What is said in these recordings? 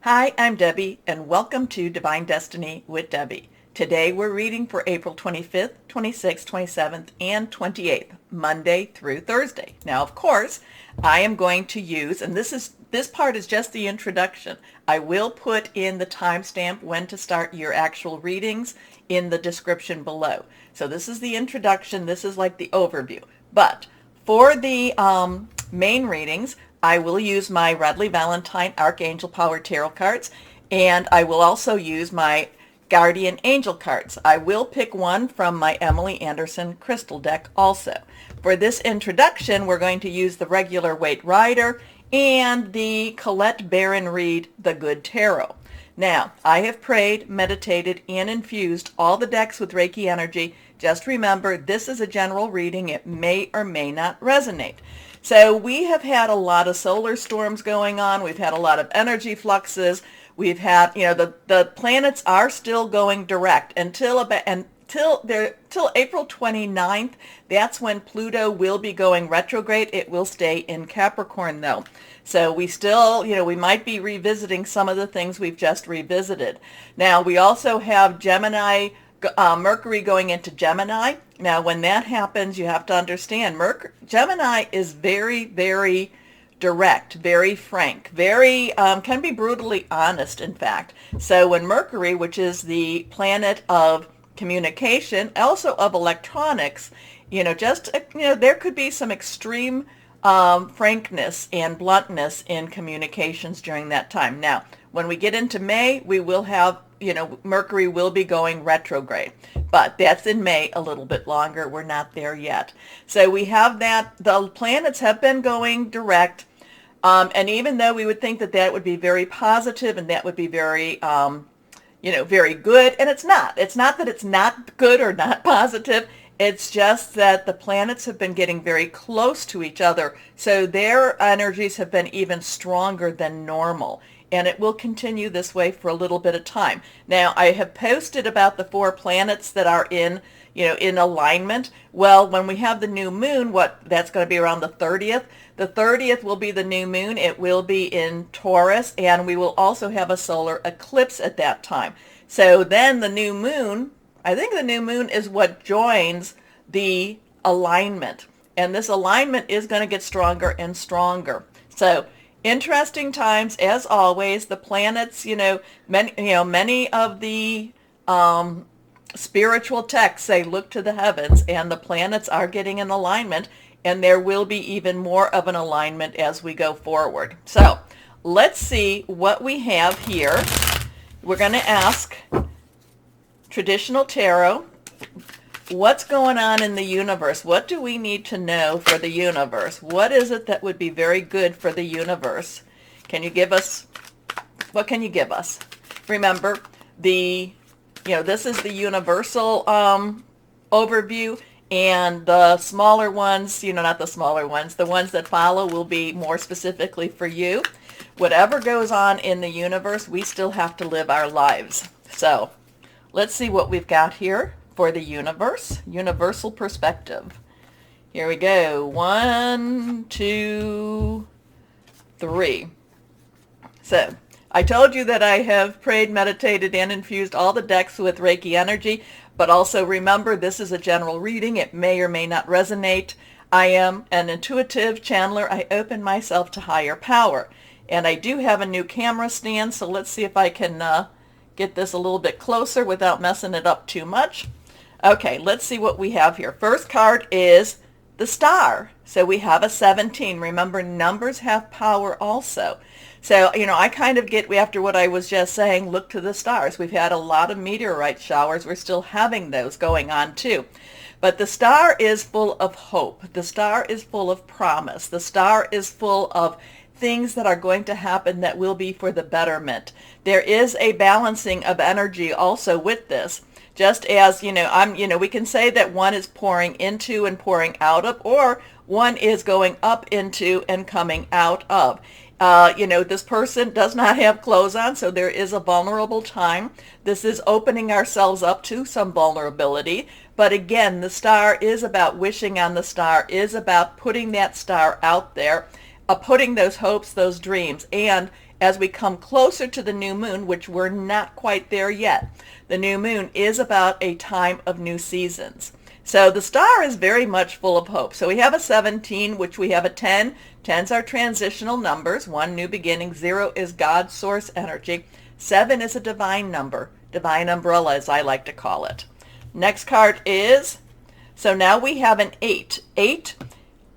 Hi, I'm Debbie, and welcome to Divine Destiny with Debbie. Today we're reading for April 25th, 26th, 27th, and 28th, Monday through Thursday. Now, of course, I am going to use, and this part is just the introduction. I will put in the timestamp when to start your actual readings in the description below. So this is the introduction. This is like the overview. But for the main readings, I will use my Radley Valentine Archangel Power Tarot cards, and I will also use my Guardian Angel cards. I will pick one from my Emily Anderson crystal deck also. For this introduction, we're going to use the regular Waite Rider and the Colette Baron Reed The Good Tarot. Now, I have prayed, meditated, and infused all the decks with Reiki energy. Just remember, this is a general reading. It may or may not resonate. So we have had a lot of solar storms going on. We've had a lot of energy fluxes. We've had, the planets are still going direct until April 29th. That's when Pluto will be going retrograde. It will stay in Capricorn though. So we still, we might be revisiting some of the things we've just revisited. Now we also have Mercury going into Gemini. Now when that happens, you have to understand Gemini is very, very direct, very frank, very can be brutally honest, in fact. So when Mercury, which is the planet of communication, also of electronics, there could be some extreme frankness and bluntness in communications during that time. Now, when we get into May, we will have, Mercury will be going retrograde, but that's in May, a little bit longer. We're not there yet. So we have that. The planets have been going direct. And even though we would think that that would be very positive and that would be very, very good, and it's not. It's not that it's not good or not positive. It's just that the planets have been getting very close to each other, so their energies have been even stronger than normal. And it will continue this way for a little bit of time. Now, I have posted about the 4 planets that are in alignment. Well, when we have the new moon, that's going to be around the 30th. The 30th will be the new moon. It will be in Taurus, and we will also have a solar eclipse at that time. So then the new moon, I think the new moon is what joins the alignment. And this alignment is going to get stronger and stronger. So interesting times, as always. The planets, many of the spiritual texts say look to the heavens, and the planets are getting in alignment, and there will be even more of an alignment as we go forward. So let's see what we have here. We're going to ask Traditional Tarot, what's going on in the universe? What do we need to know for the universe? What is it that would be very good for the universe? Can you give us, what can you give us? Remember, this is the universal overview, and the smaller ones, not the smaller ones, the ones that follow will be more specifically for you. Whatever goes on in the universe, we still have to live our lives. So let's see what we've got here for the universe. Universal perspective. Here we go. 1, 2, 3. So I told you that I have prayed, meditated, and infused all the decks with Reiki energy, but also remember, this is a general reading. It may or may not resonate. I am an intuitive channeler. I open myself to higher power. And I do have a new camera stand, so let's see if I can get this a little bit closer without messing it up too much. Okay, let's see what we have here. First card is the star. So we have a 17. Remember, numbers have power also. So, I kind of get, after what I was just saying, look to the stars. We've had a lot of meteorite showers. We're still having those going on too. But the star is full of hope. The star is full of promise. The star is full of things that are going to happen that will be for the betterment. There is a balancing of energy also with this. Just as, we can say that one is pouring into and pouring out of, or one is going up into and coming out of. This person does not have clothes on, so there is a vulnerable time. This is opening ourselves up to some vulnerability. But again, the star is about wishing on the star, is about putting that star out there, putting those hopes, those dreams. And as we come closer to the new moon, which we're not quite there yet. The new moon is about a time of new seasons. So the star is very much full of hope. So we have a 17, which we have a 10. 10s are transitional numbers. 1, new beginning. 0 is God's source energy. 7 is a divine number. Divine umbrella, as I like to call it. Next card is, so now we have an 8. 8,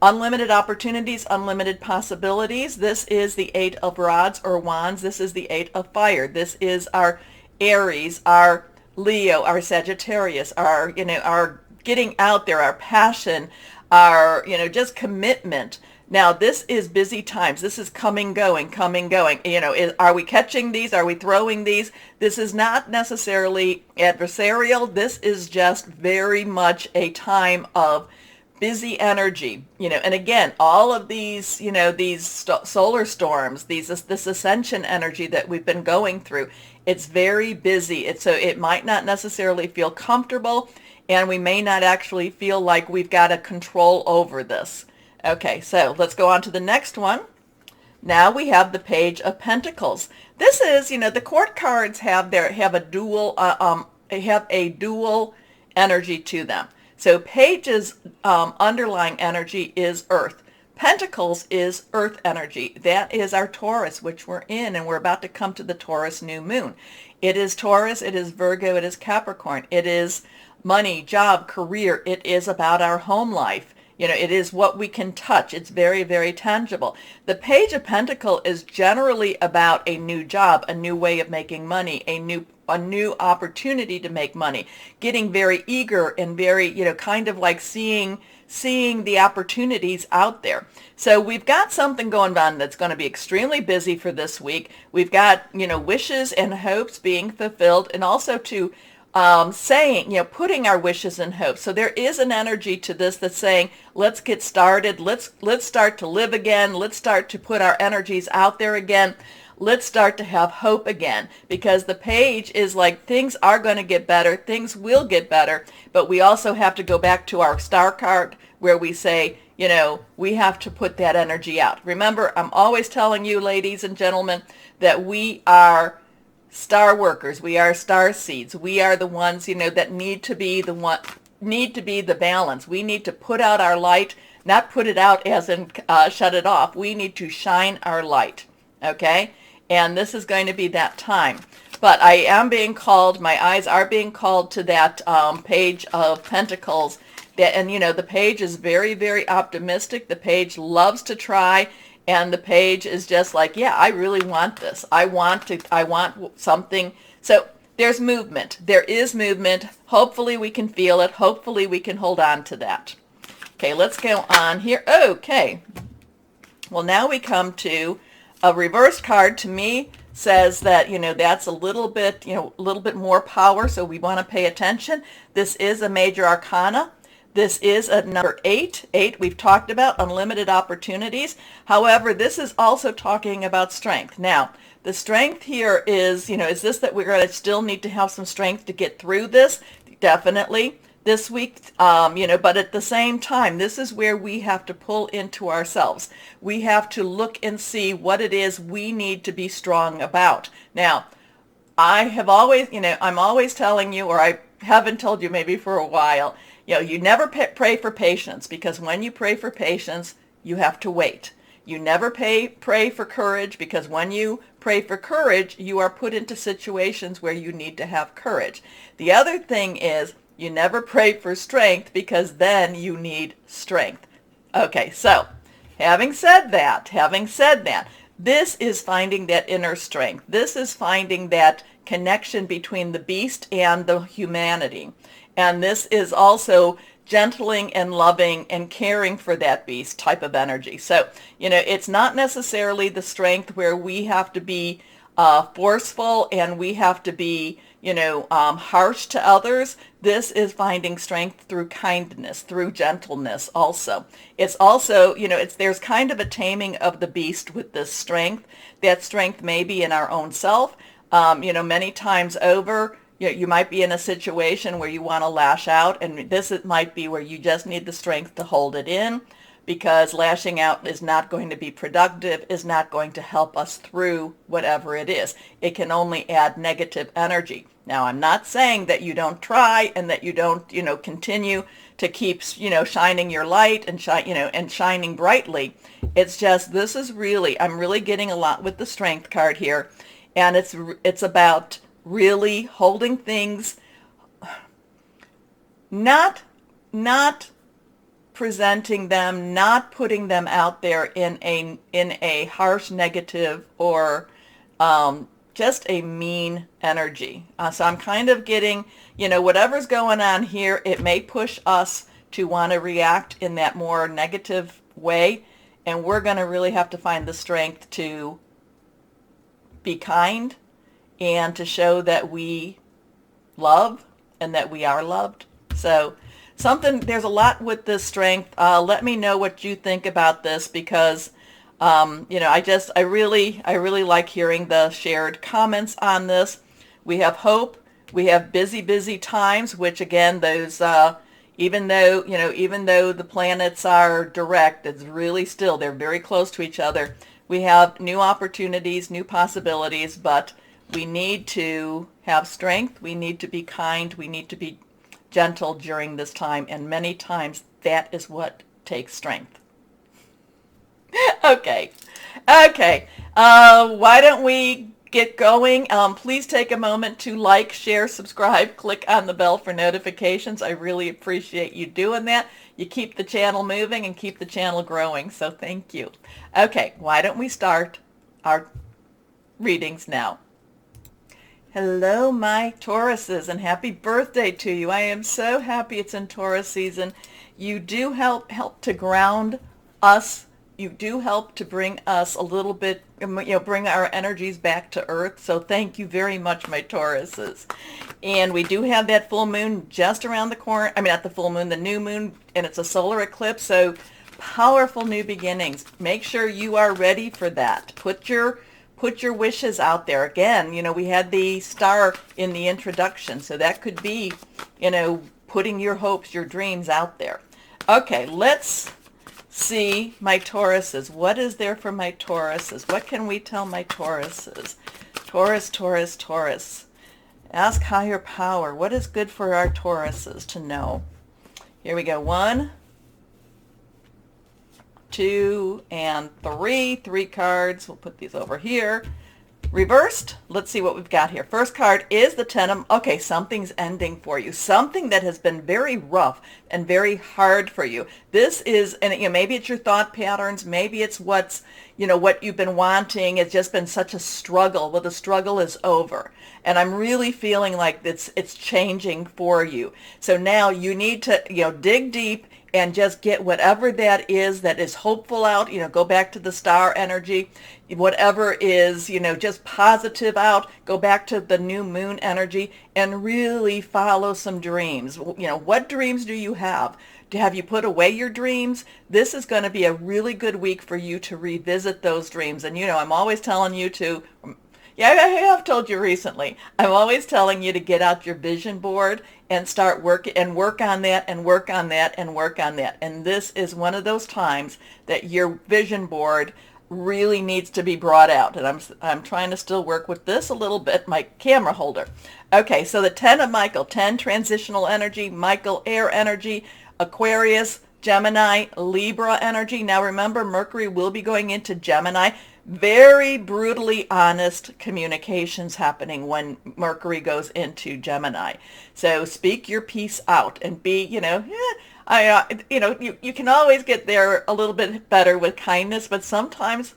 unlimited opportunities, unlimited possibilities. This is the 8 of rods or wands. This is the 8 of fire. This is our Aries, our Leo, our Sagittarius, our getting out there, our passion, our, just commitment. Now, this is busy times. This is coming, going. Are we catching these? Are we throwing these? This is not necessarily adversarial. This is just very much a time of busy energy, and again, all of these, these solar storms, this ascension energy that we've been going through, it's very busy. So it might not necessarily feel comfortable, and we may not actually feel like we've got a control over this. Okay, so let's go on to the next one. Now we have the Page of Pentacles. This is, the court cards have a dual energy to them. So Page's underlying energy is Earth. Pentacles is Earth energy. That is our Taurus, which we're in, and we're about to come to the Taurus new moon. It is Taurus, it is Virgo, it is Capricorn. It is money, job, career. It is about our home life. It is what we can touch. It's very, very tangible. The Page of Pentacles is generally about a new job, a new way of making money, a new opportunity to make money, getting very eager and very, kind of like seeing the opportunities out there. So we've got something going on that's going to be extremely busy for this week. We've got, wishes and hopes being fulfilled, and also to saying, putting our wishes and hopes. So there is an energy to this that's saying, let's get started. Let's start to live again. Let's start to put our energies out there again. Let's start to have hope again, because the page is like, things are going to get better. Things will get better. But we also have to go back to our star card where we say, we have to put that energy out. Remember, I'm always telling you, ladies and gentlemen, that we are star workers. We are star seeds. We are the ones, that need to be the balance. We need to put out our light, not put it out as in shut it off. We need to shine our light. Okay? And this is going to be that time. But I am being called, my eyes are being called to that Page of Pentacles. And, the page is very, very optimistic. The page loves to try. And the page is just like, yeah, I really want this. I want something. So there's movement. There is movement. Hopefully we can feel it. Hopefully we can hold on to that. Okay, let's go on here. Okay. Well, now we come to a reverse card. To me, says that, that's a little bit more power. So we want to pay attention. This is a major arcana. This is a number 8. 8 we've talked about, unlimited opportunities. However, this is also talking about strength. Now, the strength here is, is this that we're going to still need to have some strength to get through this? Definitely this week, but at the same time, this is where we have to pull into ourselves. We have to look and see what it is we need to be strong about. Now, I have always, I'm always telling you, or I haven't told you maybe for a while, you never pray for patience, because when you pray for patience, you have to wait. You never pray for courage, because when you pray for courage, you are put into situations where you need to have courage. The other thing is, you never pray for strength, because then you need strength. Okay, so having said that, this is finding that inner strength. This is finding that connection between the beast and the humanity. And this is also gentling and loving and caring for that beast type of energy. So, it's not necessarily the strength where we have to be forceful and we have to be, harsh to others. This is finding strength through kindness, through gentleness also. It's also, there's kind of a taming of the beast with this strength. That strength may be in our own self. Many times over, you might be in a situation where you want to lash out, and this might be where you just need the strength to hold it in. because lashing out is not going to be productive, is not going to help us through whatever it is. It can only add negative energy. Now, I'm not saying that you don't try and that you don't, continue to keep, shining your light and and shining brightly. It's just, this is really, I'm really getting a lot with the Strength card here, and it's about really holding things, not presenting them, not putting them out there in a harsh negative or just a mean energy. So I'm kind of getting, whatever's going on here, it may push us to want to react in that more negative way, and we're going to really have to find the strength to be kind and to show that we love and that we are loved. So there's a lot with this Strength. Let me know what you think about this, because I really like hearing the shared comments on this. We have hope. We have busy times, which again, those even though the planets are direct, it's really still, they're very close to each other. We have new opportunities, new possibilities, but we need to have strength. We need to be kind. We need to be gentle during this time, and many times that is what takes strength. Okay. Why don't we get going? Please take a moment to like, share, subscribe, click on the bell for notifications. I really appreciate you doing that. You keep the channel moving and keep the channel growing, so thank you. Okay, why don't we start our readings now? Hello, my Tauruses, and happy birthday to you. I am so happy it's in Taurus season. You do help to ground us. You do help to bring us a little bit, bring our energies back to earth. So thank you very much, my Tauruses. And we do have that full moon just around the corner. I mean, not the full moon, the new moon, and it's a solar eclipse. So powerful new beginnings. Make sure you are ready for that. Put your wishes out there. Again, we had the star in the introduction, so that could be, putting your hopes, your dreams out there. Okay, let's see my Tauruses. What is there for my Tauruses? What can we tell my Tauruses? Taurus. Ask higher power. What is good for our Tauruses to know? Here we go. 1, 2, and 3. 3 cards. We'll put these over here. Reversed. Let's see what we've got here. First card is the 10 of... Okay, something's ending for you. Something that has been very rough and very hard for you. This is, and maybe it's your thought patterns. Maybe it's what's, what you've been wanting. It's just been such a struggle. Well, the struggle is over. And I'm really feeling like it's changing for you. So now you need to, dig deep and just get whatever that is hopeful out, go back to the star energy, whatever is, just positive out, go back to the new moon energy and really follow some dreams. What dreams do you have? Have you put away your dreams? This is going to be a really good week for you to revisit those dreams. And, I'm always telling you to... Yeah, I have told you recently. I'm always telling you to get out your vision board and start work on that and work on that and work on that. And this is one of those times that your vision board really needs to be brought out. And I'm trying to still work with this a little bit, my camera holder. Okay, so the 10 of Michael, 10 transitional energy, Michael air energy, Aquarius, Gemini, Libra energy. Now remember, Mercury will be going into Gemini. Very brutally honest communications happening when Mercury goes into Gemini. So speak your piece out and be, you can always get there a little bit better with kindness, but sometimes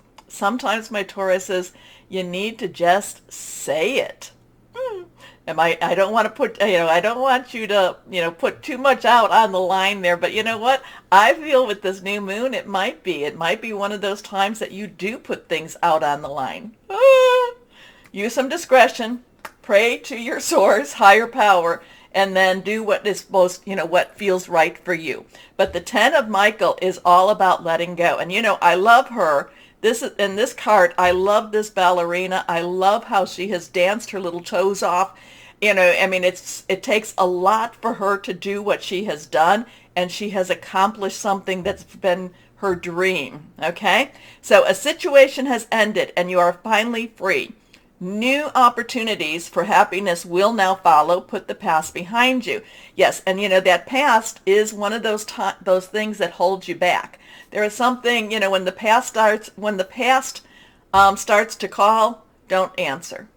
my Tauruses, you need to just say it. I don't want to put, I don't want you to, put too much out on the line there, but you know what? I feel with this new moon, it might be one of those times that you do put things out on the line. Use some discretion, pray to your source, higher power, and then do what is what feels right for you. But the 10 of Michael is all about letting go. And I love her. In this card, I love this ballerina. I love how she has danced her little toes off. It takes a lot for her to do what she has done, and she has accomplished something that's been her dream. Okay? So a situation has ended and you are finally free. New opportunities for happiness will now follow. Put the past behind you. Yes, and that past is one of those things that holds you back. There is something, when the past starts to call, don't answer.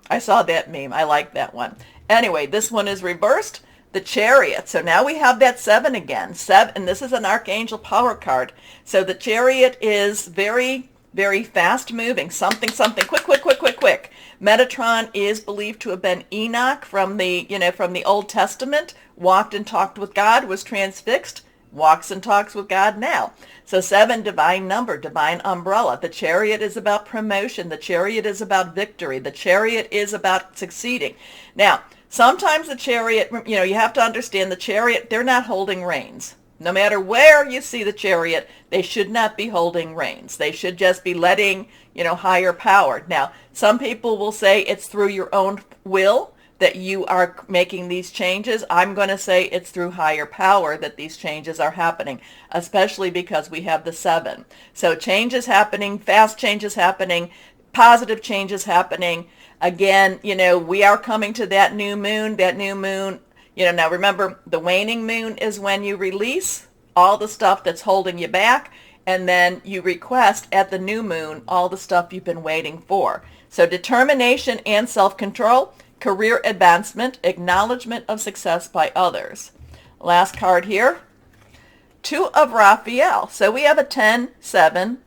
I saw that meme. I like that one. Anyway, this one is reversed. The Chariot. So now we have that 7 again. 7, and this is an Archangel power card. So the Chariot is very, very fast moving. Something, quick, quick, quick, quick, quick. Metatron is believed to have been Enoch from the Old Testament. Walked and talked with God, was transfixed, walks and talks with God now. So 7, divine number, divine umbrella. The Chariot is about promotion. The Chariot is about victory. The Chariot is about succeeding. Now, sometimes the Chariot, you have to understand the Chariot, they're not holding reins. No matter where you see the Chariot, they should not be holding reins. They should just be letting, higher power. Now, some people will say it's through your own will that you are making these changes. I'm going to say it's through higher power that these changes are happening, especially because we have the 7. So change is happening, fast change is happening, positive change is happening. Again, we are coming to that new moon. That new moon, now remember, the waning moon is when you release all the stuff that's holding you back, and then you request at the new moon all the stuff you've been waiting for. So determination and self-control, career advancement, acknowledgement of success by others. Last card here, 2 of Raphael. So we have a 10, 7,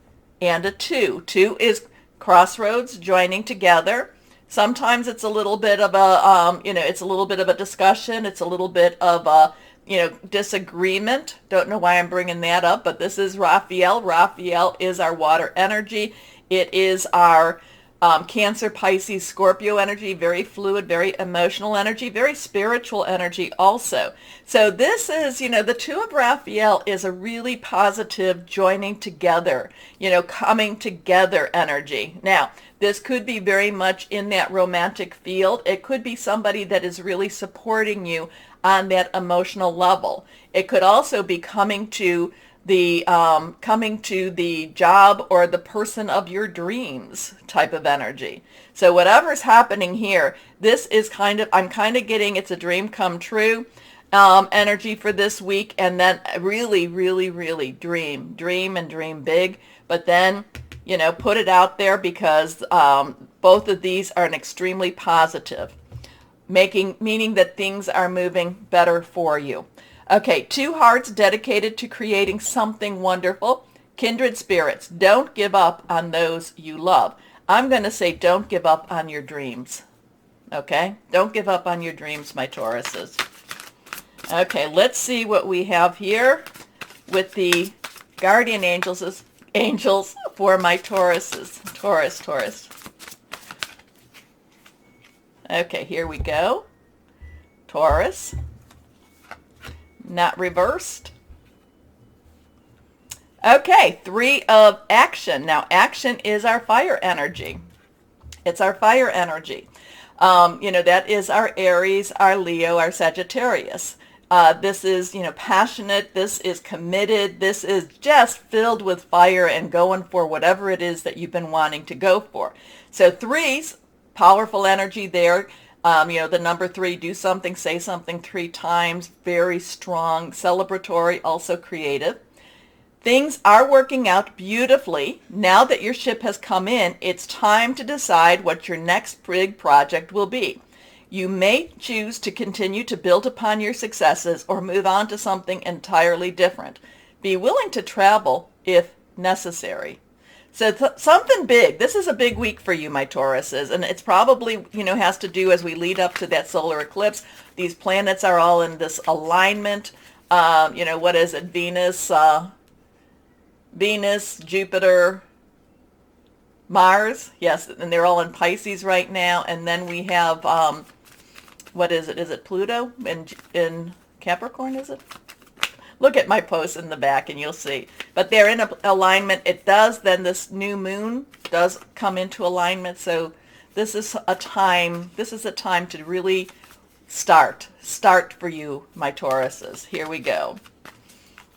and a 2. 2 is crossroads, joining together. Sometimes it's a little bit of a, it's a little bit of a discussion. It's a little bit of a, disagreement. Don't know why I'm bringing that up, but this is Raphael. Raphael is our water energy. It is our Cancer, Pisces, Scorpio energy, very fluid, very emotional energy, very spiritual energy also. So this is, the 2 of Raphael is a really positive joining together, coming together energy. Now, this could be very much in that romantic field. It could be somebody that is really supporting you on that emotional level. It could also be coming to the job or the person of your dreams type of energy. So whatever's happening here, this is I'm kind of getting it's a dream come true energy for this week, and then really, really, really dream and dream big, but then put it out there, because both of these are an extremely positive, meaning that things are moving better for you. Okay, 2 hearts dedicated to creating something wonderful. Kindred spirits, don't give up on those you love. I'm going to say don't give up on your dreams. Okay, don't give up on your dreams, my Tauruses. Okay, let's see what we have here with the guardian angels for my Tauruses. Taurus. Okay, here we go. Taurus. Not reversed. Okay, 3 of action. Now, action is our fire energy. It's our fire energy. That is our Aries, our Leo, our Sagittarius. This is, passionate. This is committed. This is just filled with fire and going for whatever it is that you've been wanting to go for. So 3's powerful energy there. The number 3, do something, say something 3 times, very strong, celebratory, also creative. Things are working out beautifully. Now that your ship has come in, it's time to decide what your next big project will be. You may choose to continue to build upon your successes or move on to something entirely different. Be willing to travel if necessary. So something big. This is a big week for you, my Tauruses, and it's probably, has to do as we lead up to that solar eclipse. These planets are all in this alignment. What is it? Venus, Jupiter, Mars. Yes, and they're all in Pisces right now. And then we have, what is it? Is it Pluto in Capricorn, is it? Look at my posts in the back and you'll see. But they're in alignment. This new moon does come into alignment. So this is a time to really start for you, my Tauruses. Here we go.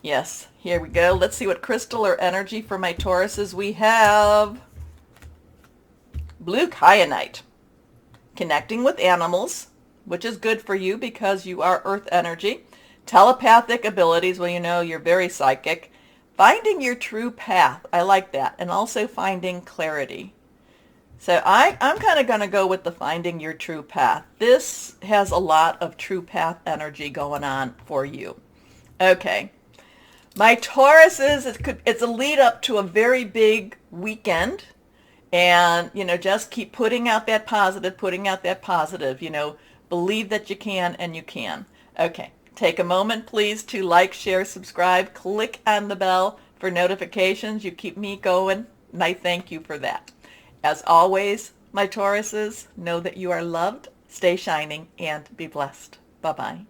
Yes, here we go. Let's see what crystal or energy for my Tauruses we have. Blue kyanite. Connecting with animals, which is good for you because you are earth energy. Telepathic abilities, well, you know, you're very psychic. Finding your true path, I like that. And also finding clarity. So I'm kind of going to go with the finding your true path. This has a lot of true path energy going on for you. Okay. My Tauruses, it's a lead up to a very big weekend. And, you know, just keep putting out that positive, you know, believe that you can and you can. Okay. Take a moment, please, to like, share, subscribe, click on the bell for notifications. You keep me going, and I thank you for that. As always, my Tauruses, know that you are loved, stay shining, and be blessed. Bye-bye.